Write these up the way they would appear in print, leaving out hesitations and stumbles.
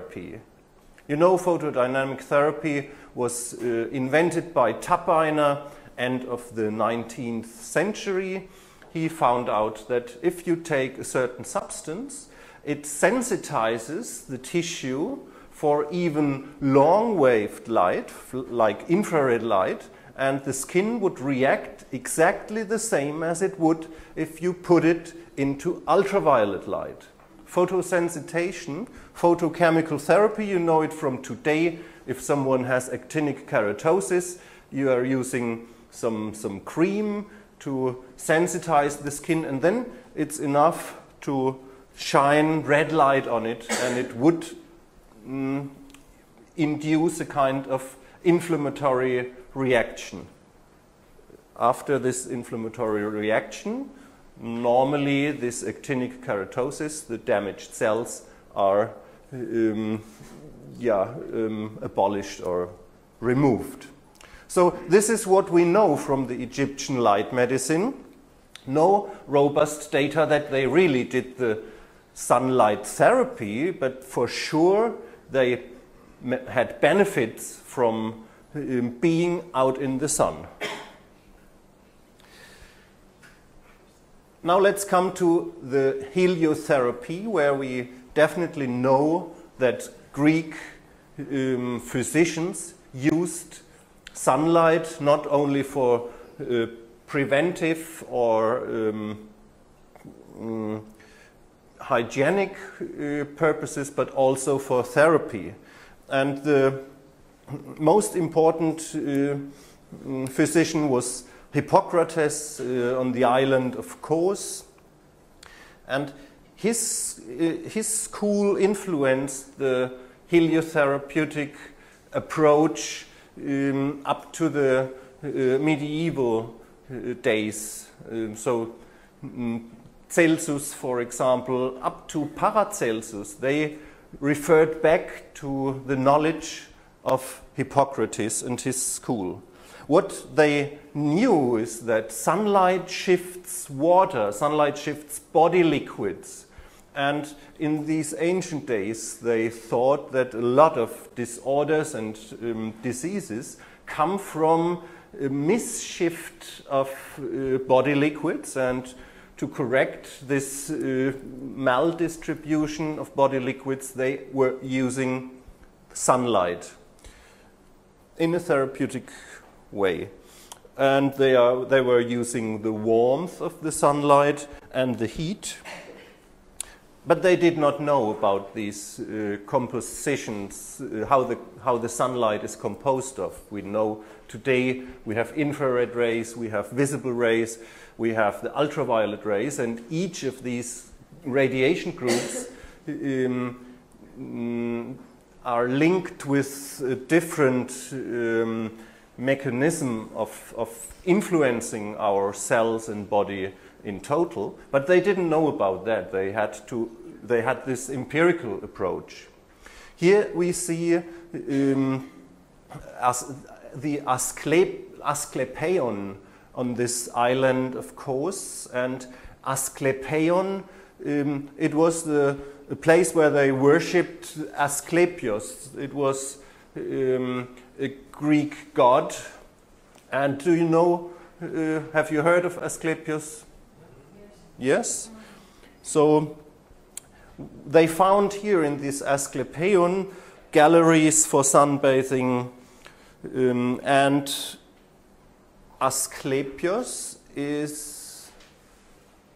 phototherapy. You know, photodynamic therapy was invented by Tappiner, end of the 19th century. He found out that if you take a certain substance, it sensitizes the tissue for even long-waved light, like infrared light, and the skin would react exactly the same as it would if you put it into ultraviolet light. Photosensitization, photochemical therapy, you know it from today. If someone has actinic keratosis, you are using some cream to sensitize the skin, and then it's enough to shine red light on it, and it would induce a kind of inflammatory reaction. After this inflammatory reaction, normally this actinic keratosis, the damaged cells, are abolished or removed. So this is what we know from the Egyptian light medicine. No robust data that they really did the sunlight therapy, but for sure they had benefits from being out in the sun. Now let's come to the heliotherapy, where we definitely know that Greek physicians used sunlight not only for preventive or hygienic purposes, but also for therapy. And the most important physician was Hippocrates on the island of Kos, and his school influenced the heliotherapeutic approach up to the medieval days. Celsus, for example, up to Paracelsus, they referred back to the knowledge of Hippocrates and his school. What they knew is that sunlight shifts water, sunlight shifts body liquids. And in these ancient days, they thought that a lot of disorders and diseases come from a misshift of body liquids, and to correct this maldistribution of body liquids, they were using sunlight in a therapeutic way. And they were using the warmth of the sunlight and the heat. But they did not know about these compositions, how the sunlight is composed of. We know today we have infrared rays, we have visible rays, we have the ultraviolet rays, and each of these radiation groups are linked with a different mechanism of influencing our cells and body in total, but they didn't know about that. They had this empirical approach. Here we see the Asklepion on this island of Kos, and Asklepion, it was the place where they worshipped Asklepios. It was a Greek god. And do you know, have you heard of Asklepios? Yes? So they found here in this Asklepion galleries for sunbathing, and Asklepios is,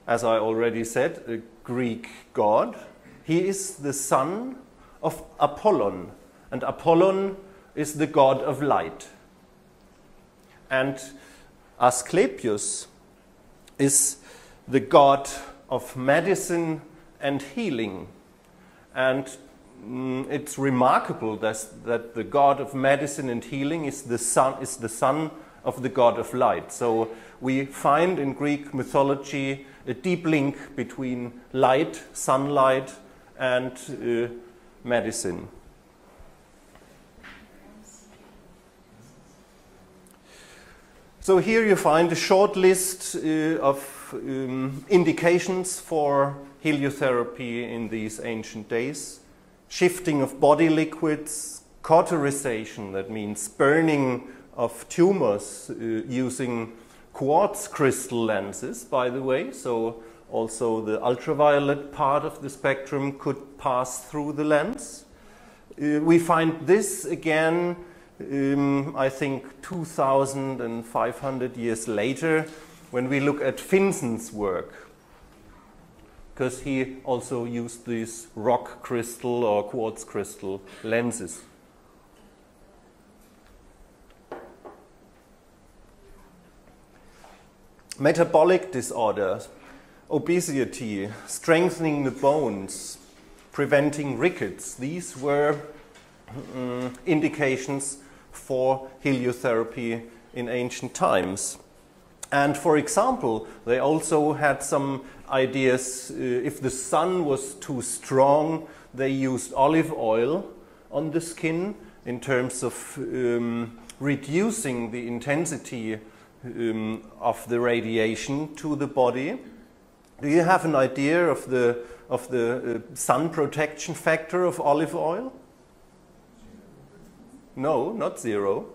as I already said, a Greek god. He is the son of Apollon, and Apollon is the god of light. And Asklepios is the god of medicine and healing. And it's remarkable that the god of medicine and healing is the son of the god of light. So we find in Greek mythology a deep link between light, sunlight, and medicine. So here you find a short list of indications for heliotherapy in these ancient days. shifting of body liquids, cauterization, that means burning of tumors using quartz crystal lenses, by the way, so also the ultraviolet part of the spectrum could pass through the lens. We find this again, I think 2,500 years later, when we look at Finsen's work, because he also used these rock crystal or quartz crystal lenses. Metabolic disorders, obesity, strengthening the bones, preventing rickets, these were indications for heliotherapy in ancient times. And for example, they also had some ideas, if the sun was too strong, they used olive oil on the skin in terms of reducing the intensity of the radiation to the body. Do you have an idea of the sun protection factor of olive oil? No, not 0.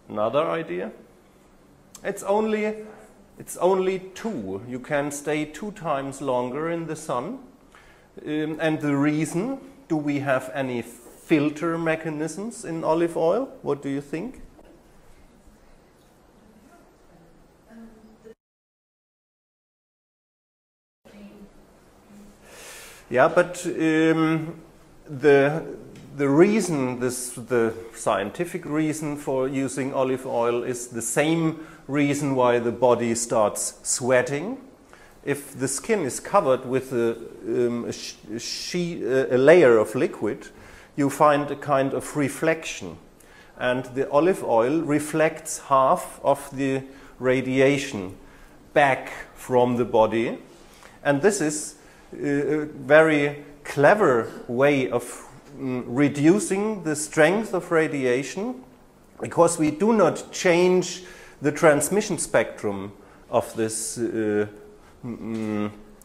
Another idea? It's only 2. You can stay 2 times longer in the sun. And the reason, do we have any filter mechanisms in olive oil? What do you think? Yeah, but the reason, the scientific reason for using olive oil is the same reason why the body starts sweating. If the skin is covered with a layer of liquid, you find a kind of reflection. And the olive oil reflects half of the radiation back from the body. And this is a very clever way of reducing the strength of radiation, because we do not change the transmission spectrum of this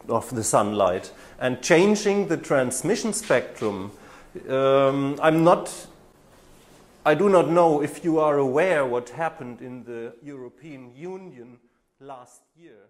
of the sunlight. And changing the transmission spectrum, I do not know if you are aware what happened in the European Union last year.